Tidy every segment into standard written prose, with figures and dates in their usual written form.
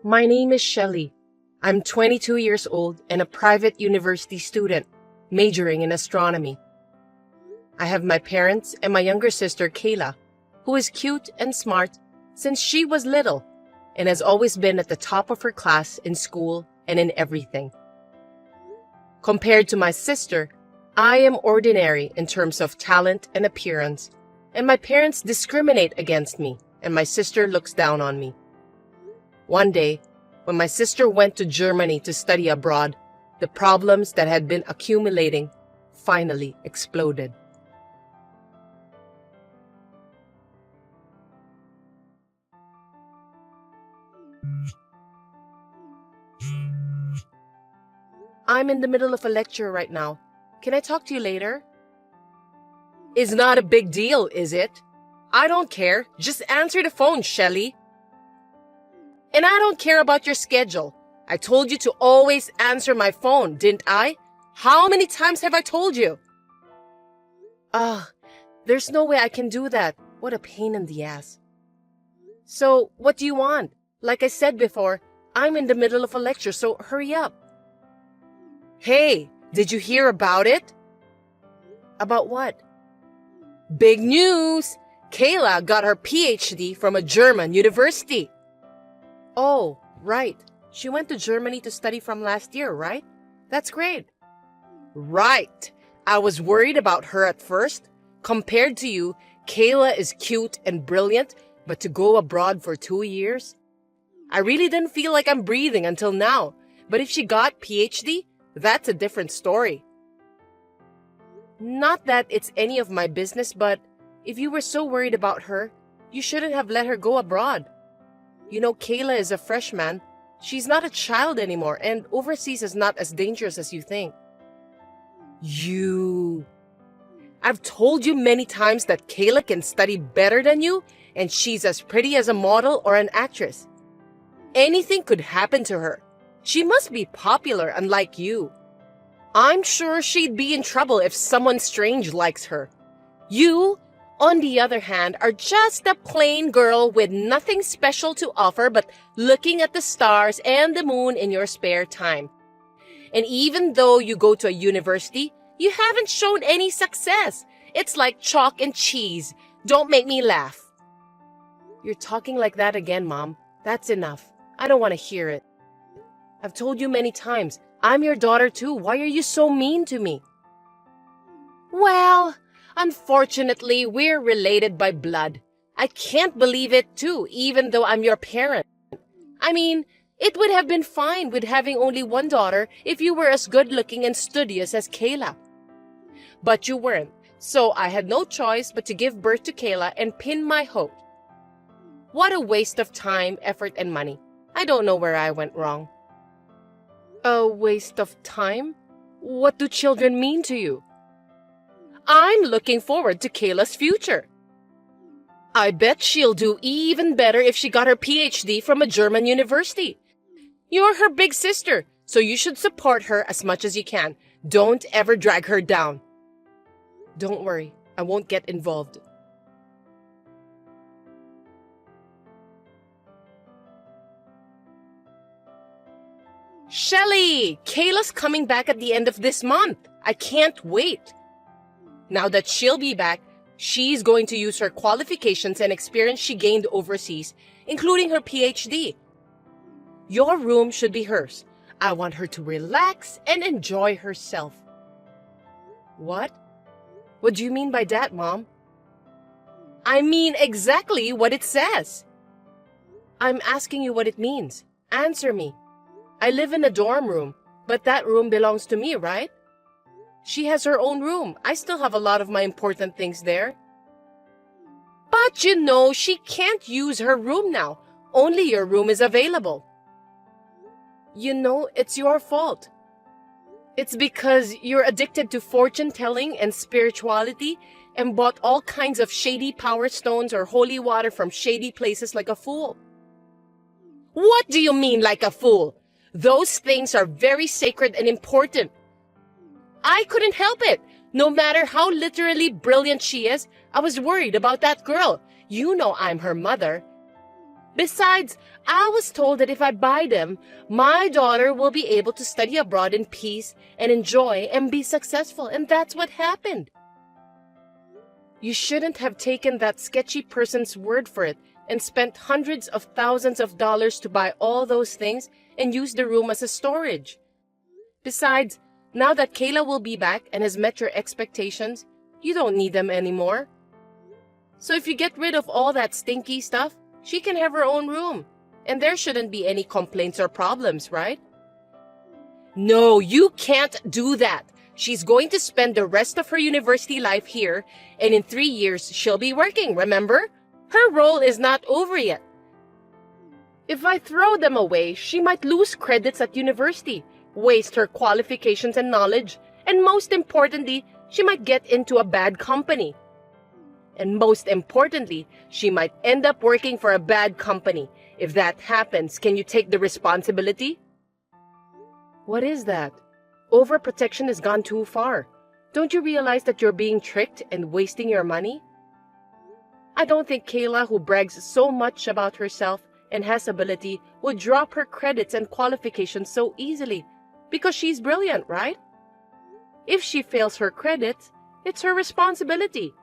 My name is Shelley. I'm 22 years old and a private university student, majoring in astronomy. I have my parents and my younger sister Kayla, who is cute and smart since she was little and has always been at the top of her class in school and in everything. Compared to my sister, I am ordinary in terms of talent and appearance, and my parents discriminate against me, and my sister looks down on me. One day, when my sister went to Germany to study abroad, the problems that had been accumulating finally exploded. I'm in the middle of a lecture right now. Can I talk to you later? It's not a big deal, is it? I don't care. Just answer the phone, Shelley. And I don't care about your schedule. I told you to always answer my phone, didn't I? How many times have I told you? There's no way I can do that. What a pain in the ass. So, what do you want? Like I said before, I'm in the middle of a lecture, so hurry up. Hey, did you hear about it? About what? Big news! Kayla got her PhD from a German university. Oh, right. She went to Germany to study from last year, right? That's great. Right. I was worried about her at first. Compared to you, Kayla is cute and brilliant, but to go abroad for 2 years? I really didn't feel like I'm breathing until now. But if she got PhD, that's a different story. Not that it's any of my business, but if you were so worried about her, you shouldn't have let her go abroad. You know, Kayla is a freshman. She's not a child anymore, and overseas is not as dangerous as you think. I've told you many times that Kayla can study better than you, and she's as pretty as a model or an actress. Anything could happen to her. She must be popular, unlike you. I'm sure she'd be in trouble if someone strange likes her. You, on the other hand, are just a plain girl with nothing special to offer but looking at the stars and the moon in your spare time. And even though you go to a university, you haven't shown any success. It's like chalk and cheese. Don't make me laugh. You're talking like that again, Mom. That's enough. I don't want to hear it. I've told you many times, I'm your daughter too. Why are you so mean to me? Well, unfortunately, we're related by blood. I can't believe it too, even though I'm your parent. I mean, it would have been fine with having only one daughter if you were as good-looking and studious as Kayla. But you weren't, so I had no choice but to give birth to Kayla and pin my hope. What a waste of time, effort, and money. I don't know where I went wrong. A waste of time? What do children mean to you? I'm looking forward to Kayla's future. I bet she'll do even better if she got her PhD from a German university. You're her big sister, so you should support her as much as you can. Don't ever drag her down. Don't worry, I won't get involved. Shelley, Kayla's coming back at the end of this month. I can't wait. Now that she'll be back, she's going to use her qualifications and experience she gained overseas, including her PhD. Your room should be hers. I want her to relax and enjoy herself. What? What do you mean by that, Mom? I mean exactly what it says. I'm asking you what it means. Answer me. I live in a dorm room, but that room belongs to me, right? She has her own room. I still have a lot of my important things there. But you know, she can't use her room now. Only your room is available. You know, it's your fault. It's because you're addicted to fortune-telling and spirituality and bought all kinds of shady power stones or holy water from shady places like a fool. What do you mean, like a fool? Those things are very sacred and important. I couldn't help it. No matter how literally brilliant she is, I was worried about that girl. You know I'm her mother. Besides, I was told that if I buy them, my daughter will be able to study abroad in peace and enjoy and be successful, and that's what happened. You shouldn't have taken that sketchy person's word for it and spent hundreds of thousands of dollars to buy all those things and use the room as a storage. Besides, now that Kayla will be back and has met your expectations, you don't need them anymore. So if you get rid of all that stinky stuff, she can have her own room, and there shouldn't be any complaints or problems, right? No, you can't do that. She's going to spend the rest of her university life here, and in 3 years, she'll be working, remember? Her role is not over yet. If I throw them away, she might lose credits at university, waste her qualifications and knowledge, and most importantly, she might get into a bad company. And most importantly, she might end up working for a bad company. If that happens, can you take the responsibility? What is that? Overprotection has gone too far. Don't you realize that you're being tricked and wasting your money? I don't think Kayla, who brags so much about herself and has ability, would drop her credits and qualifications so easily, because she's brilliant, right? If she fails her credits, it's her responsibility.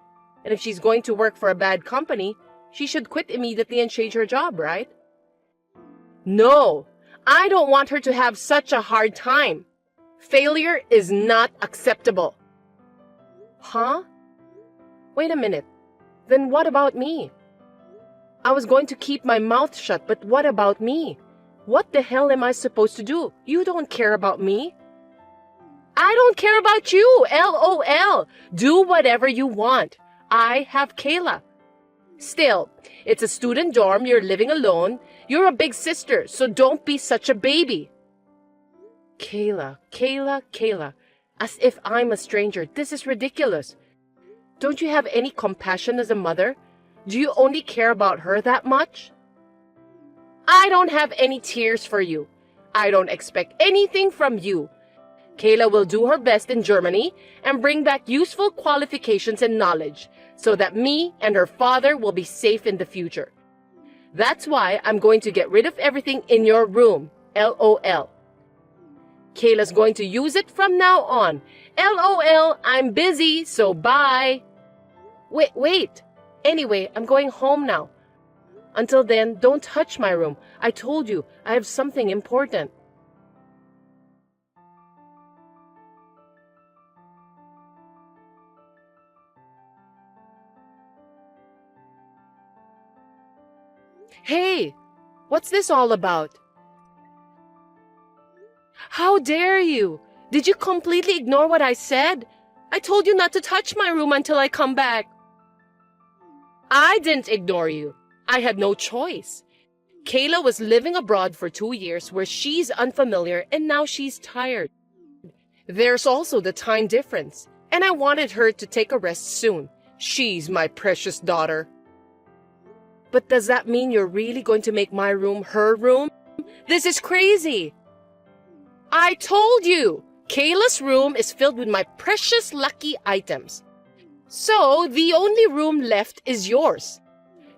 And if she's going to work for a bad company, she should quit immediately and change her job, right? No, I don't want her to have such a hard time. Failure is not acceptable. Huh? Wait a minute. Then what about me? I was going to keep my mouth shut, but what about me? What the hell am I supposed to do? You don't care about me. I don't care about you, LOL. Do whatever you want. I have Kayla. Still, it's a student dorm, you're living alone. You're a big sister, so don't be such a baby. Kayla. As if I'm a stranger. This is ridiculous. Don't you have any compassion as a mother? Do you only care about her that much? I don't have any tears for you. I don't expect anything from you. Kayla will do her best in Germany and bring back useful qualifications and knowledge so that me and her father will be safe in the future. That's why I'm going to get rid of everything in your room. LOL. Kayla's going to use it from now on. LOL, I'm busy, so bye. Wait. Anyway, I'm going home now. Until then, don't touch my room. I told you, I have something important. Hey, what's this all about? How dare you? Did you completely ignore what I said? I told you not to touch my room until I come back. I didn't ignore you. I had no choice. Kayla was living abroad for 2 years where she's unfamiliar and now she's tired. There's also the time difference, and I wanted her to take a rest soon. She's my precious daughter. But does that mean you're really going to make my room her room? This is crazy. I told you, Kayla's room is filled with my precious lucky items. So the only room left is yours.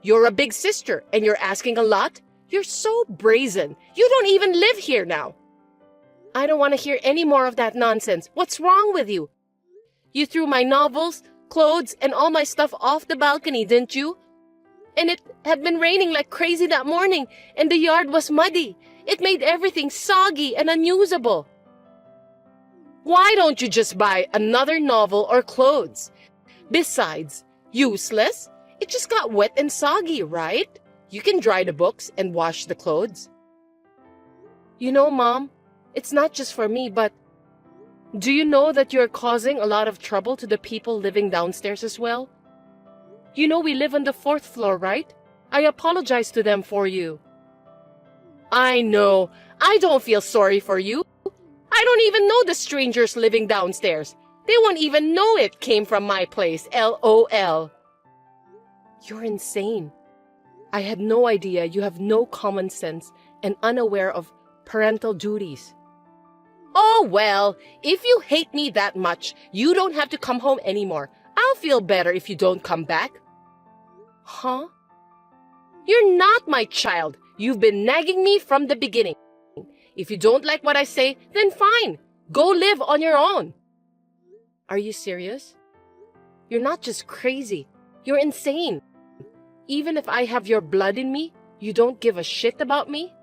You're a big sister and you're asking a lot. You're so brazen. You don't even live here now. I don't want to hear any more of that nonsense. What's wrong with you? You threw my novels, clothes, and all my stuff off the balcony, didn't you? And it had been raining like crazy that morning, and the yard was muddy. It made everything soggy and unusable. Why don't you just buy another novel or clothes? Besides, useless? It just got wet and soggy, right? You can dry the books and wash the clothes. You know, Mom, it's not just for me, but do you know that you're causing a lot of trouble to the people living downstairs as well? You know we live on the 4th floor, right? I apologize to them for you. I know. I don't feel sorry for you. I don't even know the strangers living downstairs. They won't even know it came from my place, LOL. You're insane. I had no idea you have no common sense and unaware of parental duties. Oh, well, if you hate me that much, you don't have to come home anymore. I'll feel better if you don't come back. Huh? You're not my child. You've been nagging me from the beginning. If you don't like what I say, then fine. Go live on your own. Are you serious? You're not just crazy. You're insane. Even if I have your blood in me, you don't give a shit about me?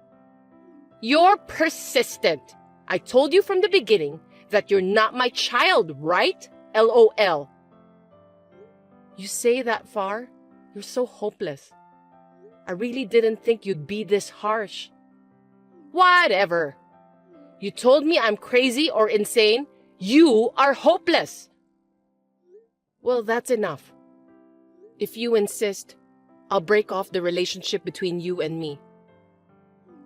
You're persistent. I told you from the beginning that you're not my child, right? LOL. You say that far? You're so hopeless. I really didn't think you'd be this harsh. Whatever. You told me I'm crazy or insane. You are hopeless. Well, that's enough. If you insist, I'll break off the relationship between you and me.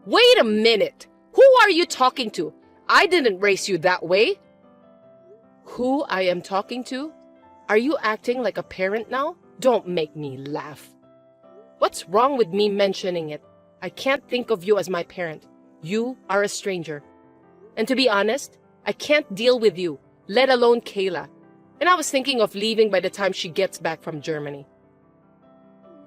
Wait a minute. Who are you talking to? I didn't raise you that way. Who I am talking to? Are you acting like a parent now? Don't make me laugh. What's wrong with me mentioning it? I can't think of you as my parent. You are a stranger. And to be honest, I can't deal with you, let alone Kayla. And I was thinking of leaving by the time she gets back from Germany.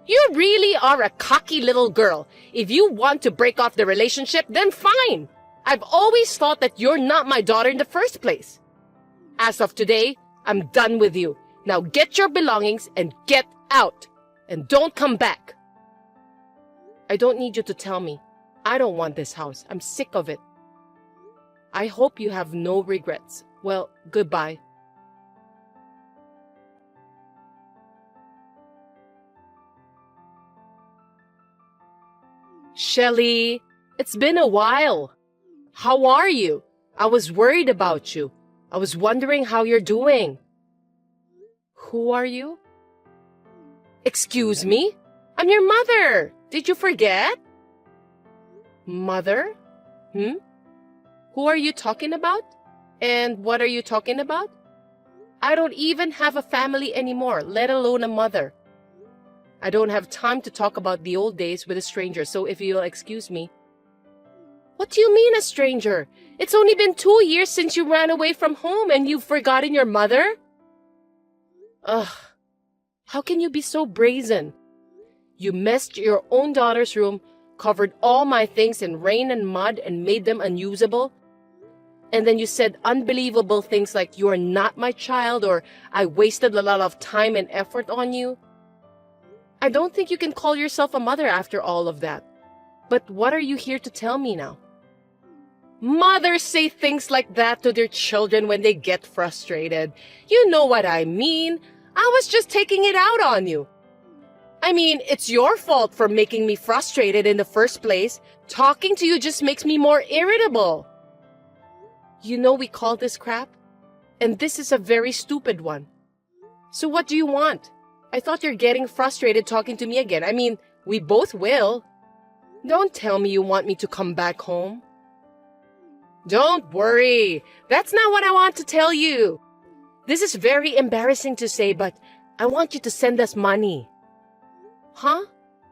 You really are a cocky little girl. If you want to break off the relationship, then fine. I've always thought that you're not my daughter in the first place. As of today, I'm done with you. Now get your belongings and get out. And don't come back. I don't need you to tell me. I don't want this house. I'm sick of it. I hope you have no regrets. Well, goodbye. Shelly, it's been a while. How are you? I was worried about you. I was wondering how you're doing. Who are you? Excuse me? I'm your mother. Did you forget? Mother? Who are you talking about? And what are you talking about? I don't even have a family anymore, let alone a mother. I don't have time to talk about the old days with a stranger, so if you'll excuse me. What do you mean a stranger? It's only been 2 years since you ran away from home and you've forgotten your mother? Ugh, how can you be so brazen? You messed your own daughter's room, covered all my things in rain and mud and made them unusable. And then you said unbelievable things like you are not my child or I wasted a lot of time and effort on you. I don't think you can call yourself a mother after all of that. But what are you here to tell me now? Mothers say things like that to their children when they get frustrated. You know what I mean. I was just taking it out on you. I mean, it's your fault for making me frustrated in the first place. Talking to you just makes me more irritable. You know we call this crap? And this is a very stupid one. So what do you want? I thought you're getting frustrated talking to me again. I mean, we both will. Don't tell me you want me to come back home. Don't worry. That's not what I want to tell you. This is very embarrassing to say, but I want you to send us money. Huh?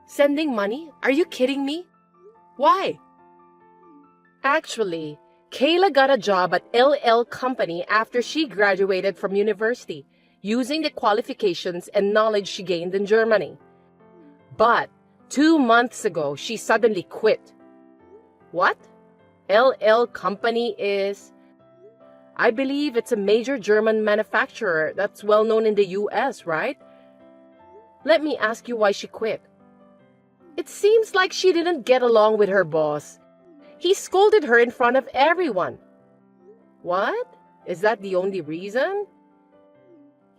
Sending money? Are you kidding me? Why? Actually, Kayla got a job at LL Company after she graduated from university, using the qualifications and knowledge she gained in Germany. But 2 months ago, she suddenly quit. What? LL Company is... I believe it's a major German manufacturer that's well known in the US, right? Let me ask you why she quit. It seems like she didn't get along with her boss. He scolded her in front of everyone. What? Is that the only reason?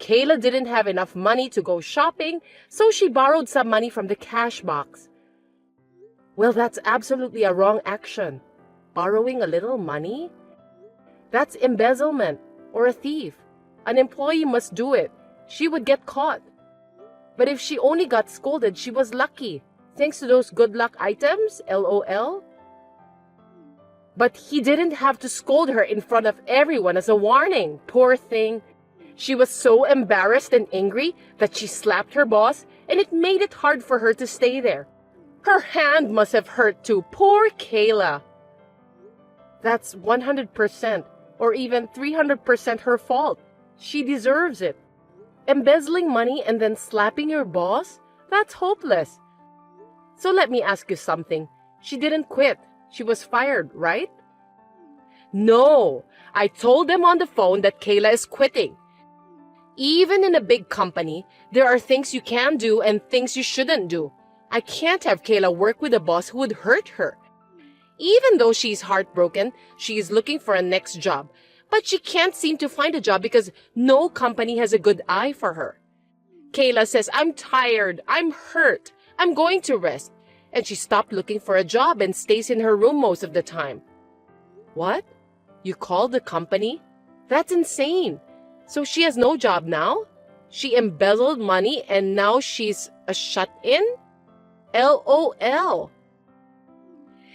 Kayla didn't have enough money to go shopping, so she borrowed some money from the cash box. Well, that's absolutely a wrong action. Borrowing a little money? That's embezzlement or a thief. An employee must do it. She would get caught. But if she only got scolded, she was lucky. Thanks to those good luck items, LOL. But he didn't have to scold her in front of everyone as a warning. Poor thing. She was so embarrassed and angry that she slapped her boss, and it made it hard for her to stay there. Her hand must have hurt too. Poor Kayla. That's 100% or even 300% her fault. She deserves it. Embezzling money and then slapping your boss? That's hopeless. So let me ask you something. She didn't quit. She was fired, right? No, I told them on the phone that Kayla is quitting. Even in a big company, there are things you can do and things you shouldn't do. I can't have Kayla work with a boss who would hurt her. Even though she's heartbroken, she is looking for a next job. But she can't seem to find a job because no company has a good eye for her. Kayla says, I'm tired, I'm hurt, I'm going to rest. And she stopped looking for a job and stays in her room most of the time. What? You called the company? That's insane. So she has no job now? She embezzled money and now she's a shut-in? LOL.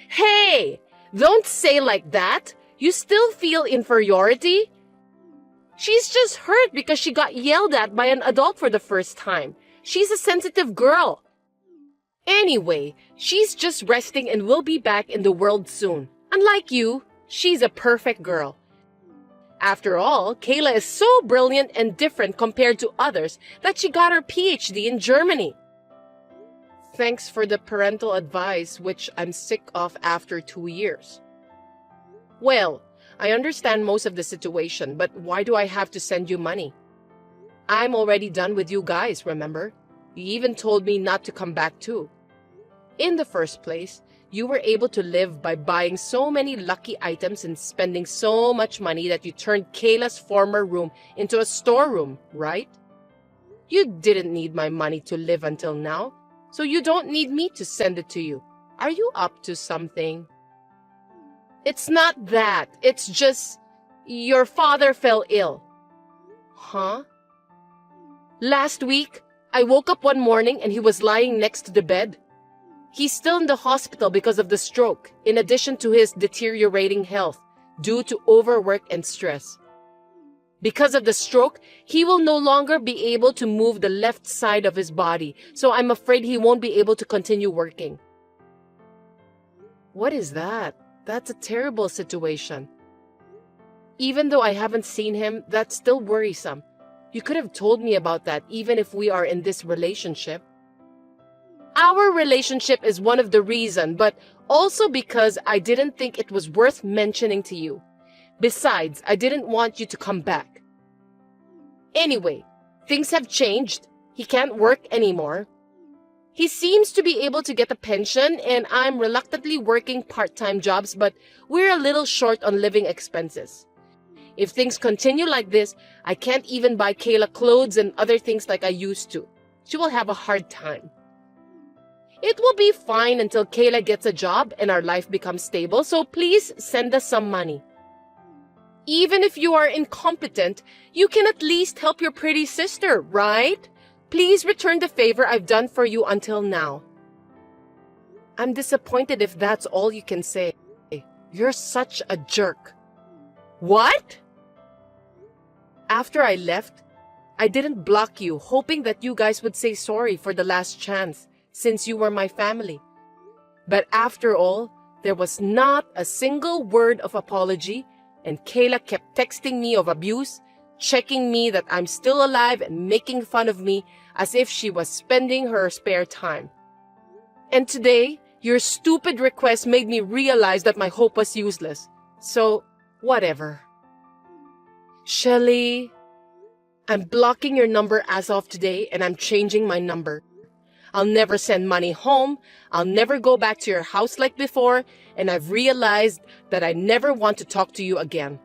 Hey, don't say like that. You still feel inferiority? She's just hurt because she got yelled at by an adult for the first time. She's a sensitive girl. Anyway, she's just resting and will be back in the world soon. Unlike you, she's a perfect girl. After all, Kayla is so brilliant and different compared to others that she got her PhD in Germany. Thanks for the parental advice, which I'm sick of after 2 years. Well, I understand most of the situation, but why do I have to send you money? I'm already done with you guys, remember? You even told me not to come back too. In the first place, you were able to live by buying so many lucky items and spending so much money that you turned Kayla's former room into a storeroom, right? You didn't need my money to live until now, so you don't need me to send it to you. Are you up to something? It's not that. It's just your father fell ill. Huh? Last week, I woke up one morning and he was lying next to the bed. He's still in the hospital because of the stroke, in addition to his deteriorating health due to overwork and stress. Because of the stroke, he will no longer be able to move the left side of his body, so I'm afraid he won't be able to continue working. What is that? That's a terrible situation. Even though I haven't seen him, that's still worrisome. You could have told me about that even if we are in this relationship. Our relationship is one of the reasons, but also because I didn't think it was worth mentioning to you. Besides, I didn't want you to come back. Anyway, things have changed. He can't work anymore. He seems to be able to get a pension, and I'm reluctantly working part-time jobs, but we're a little short on living expenses. If things continue like this, I can't even buy Kayla clothes and other things like I used to. She will have a hard time. It will be fine until Kayla gets a job and our life becomes stable, so please send us some money. Even if you are incompetent, you can at least help your pretty sister, right? Please return the favor I've done for you until now. I'm disappointed if that's all you can say. You're such a jerk. What? After I left, I didn't block you, hoping that you guys would say sorry for the last chance, since you were my family. But after all, there was not a single word of apology, and Kayla kept texting me of abuse, checking me that I'm still alive and making fun of me as if she was spending her spare time. And today, your stupid request made me realize that my hope was useless. So, whatever. Shelly, I'm blocking your number as of today and I'm changing my number. I'll never send money home, I'll never go back to your house like before, and I've realized that I never want to talk to you again.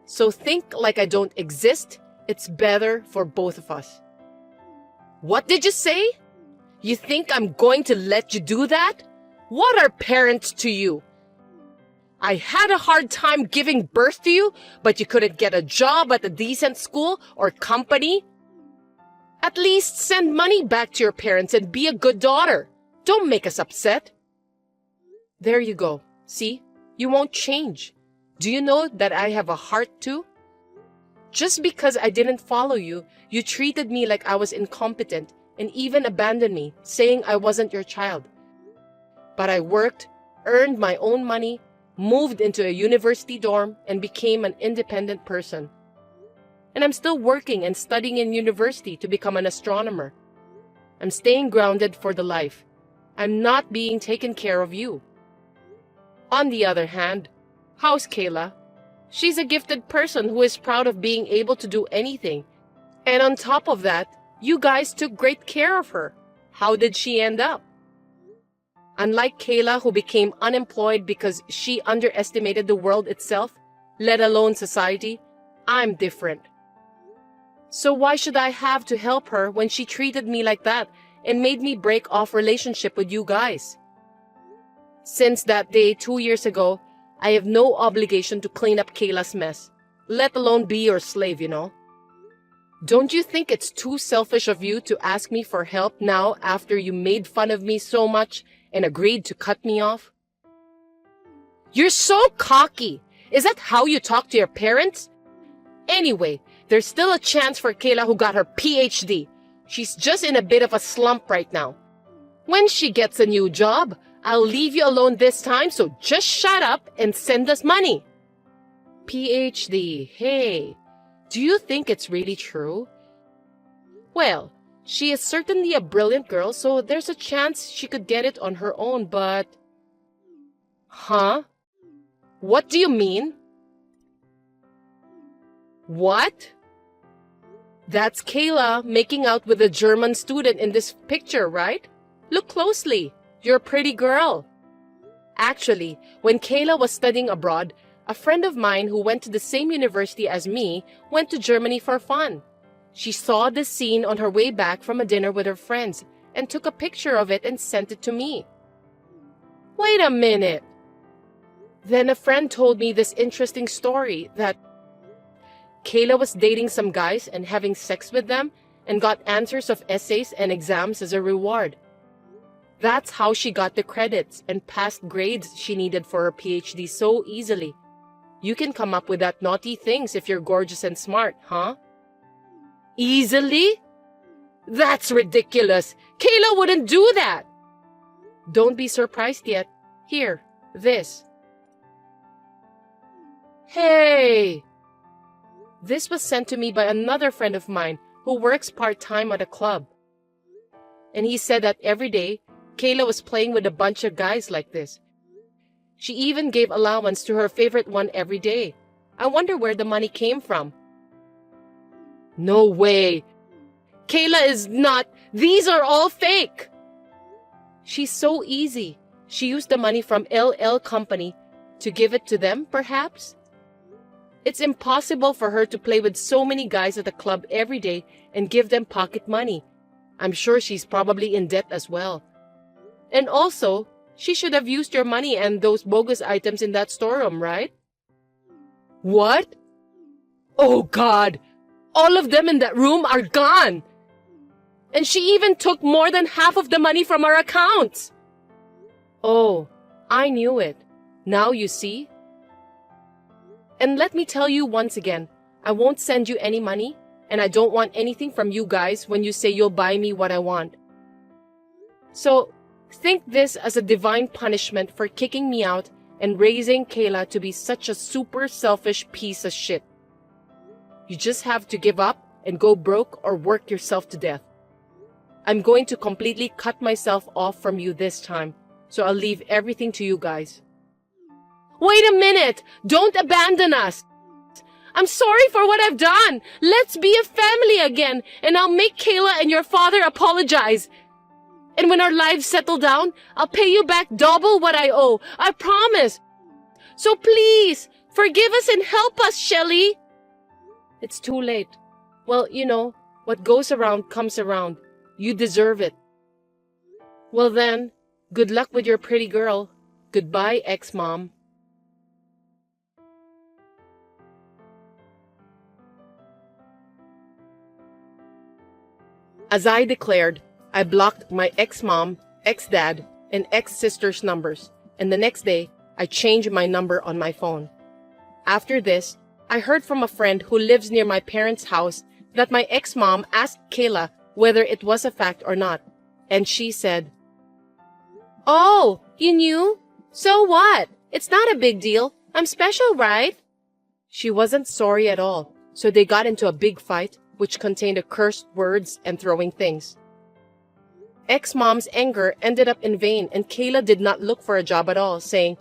So think like I don't exist, it's better for both of us. What did you say? You think I'm going to let you do that? What are parents to you? I had a hard time giving birth to you, but you couldn't get a job at a decent school or company? At least send money back to your parents and be a good daughter. Don't make us upset. There you go. See? You won't change. Do you know that I have a heart too? Just because I didn't follow you, you treated me like I was incompetent and even abandoned me, saying I wasn't your child. But I worked, earned my own money, moved into a university dorm, and became an independent person. And I'm still working and studying in university to become an astronomer. I'm staying grounded for the life. I'm not being taken care of you. On the other hand, how's Kayla? She's a gifted person who is proud of being able to do anything. And on top of that, you guys took great care of her. How did she end up? Unlike Kayla, who became unemployed because she underestimated the world itself, let alone society, I'm different. So why should I have to help her when she treated me like that and made me break off relationship with you guys? Since that day 2 years ago, I have no obligation to clean up Kayla's mess, let alone be your slave, you know. Don't you think it's too selfish of you to ask me for help now after you made fun of me so much and agreed to cut me off? You're so cocky. Is that how you talk to your parents? Anyway, there's still a chance for Kayla who got her PhD. She's just in a bit of a slump right now. When she gets a new job, I'll leave you alone this time, so just shut up and send us money. PhD, hey, do you think it's really true? Well, she is certainly a brilliant girl, so there's a chance she could get it on her own, but... Huh? What do you mean? What? That's Kayla making out with a German student in this picture, right? Look closely. You're a pretty girl. Actually, when Kayla was studying abroad, a friend of mine who went to the same university as me went to Germany for fun. She saw this scene on her way back from a dinner with her friends and took a picture of it and sent it to me. Wait a minute. Then a friend told me this interesting story that Kayla was dating some guys and having sex with them and got answers of essays and exams as a reward. That's how she got the credits and passed grades she needed for her PhD so easily. You can come up with that naughty things if you're gorgeous and smart, huh? Easily? That's ridiculous. Kayla wouldn't do that. Don't be surprised yet. Here, this. Hey! This was sent to me by another friend of mine who works part-time at a club. And he said that every day, Kayla was playing with a bunch of guys like this. She even gave allowance to her favorite one every day. I wonder where the money came from. No way. Kayla is not. These are all fake. She's so easy. She used the money from LL Company to give it to them, perhaps? It's impossible for her to play with so many guys at the club every day and give them pocket money. I'm sure she's probably in debt as well. And also, she should have used your money and those bogus items in that storeroom, right? What? Oh God! All of them in that room are gone! And she even took more than half of the money from our accounts! Oh, I knew it. Now you see? And let me tell you once again, I won't send you any money, and I don't want anything from you guys when you say you'll buy me what I want. So, think this as a divine punishment for kicking me out and raising Kayla to be such a super selfish piece of shit. You just have to give up and go broke or work yourself to death. I'm going to completely cut myself off from you this time, so I'll leave everything to you guys. Wait a minute! Don't abandon us! I'm sorry for what I've done! Let's be a family again, and I'll make Kayla and your father apologize. And when our lives settle down, I'll pay you back double what I owe. I promise. So please, forgive us and help us, Shelly. It's too late. Well, you know, what goes around comes around. You deserve it. Well then, good luck with your pretty girl. Goodbye, ex-mom. As I declared, I blocked my ex-mom, ex-dad, and ex-sister's numbers, and the next day, I changed my number on my phone. After this, I heard from a friend who lives near my parents' house that my ex-mom asked Kayla whether it was a fact or not, and she said, "Oh, you knew? So what? It's not a big deal. I'm special, right?" She wasn't sorry at all, so they got into a big fight, which contained cursed words and throwing things. Ex-mom's anger ended up in vain and Kayla did not look for a job at all, saying,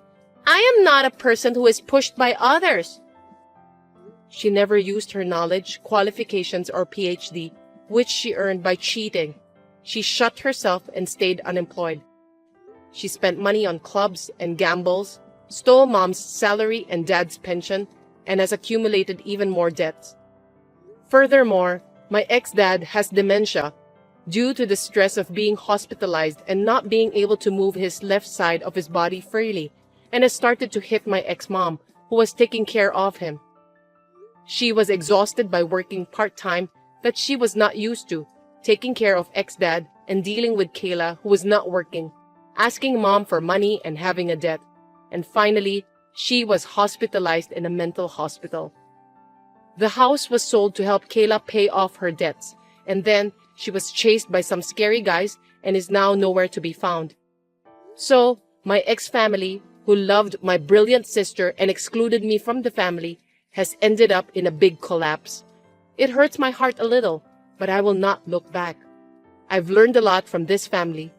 "I am not a person who is pushed by others." She never used her knowledge, qualifications, or PhD, which she earned by cheating. She shut herself and stayed unemployed. She spent money on clubs and gambles, stole mom's salary and dad's pension, and has accumulated even more debts. Furthermore, my ex-dad has dementia due to the stress of being hospitalized and not being able to move his left side of his body freely, and has started to hit my ex-mom, who was taking care of him. She was exhausted by working part-time that she was not used to, taking care of ex-dad and dealing with Kayla, who was not working, asking mom for money and having a debt. And finally, she was hospitalized in a mental hospital. The house was sold to help Kayla pay off her debts, and then she was chased by some scary guys and is now nowhere to be found. So, my ex-family, who loved my brilliant sister and excluded me from the family, has ended up in a big collapse. It hurts my heart a little, but I will not look back. I've learned a lot from this family.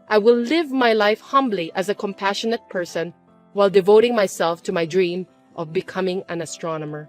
I will live my life humbly as a compassionate person while devoting myself to my dream of becoming an astronomer.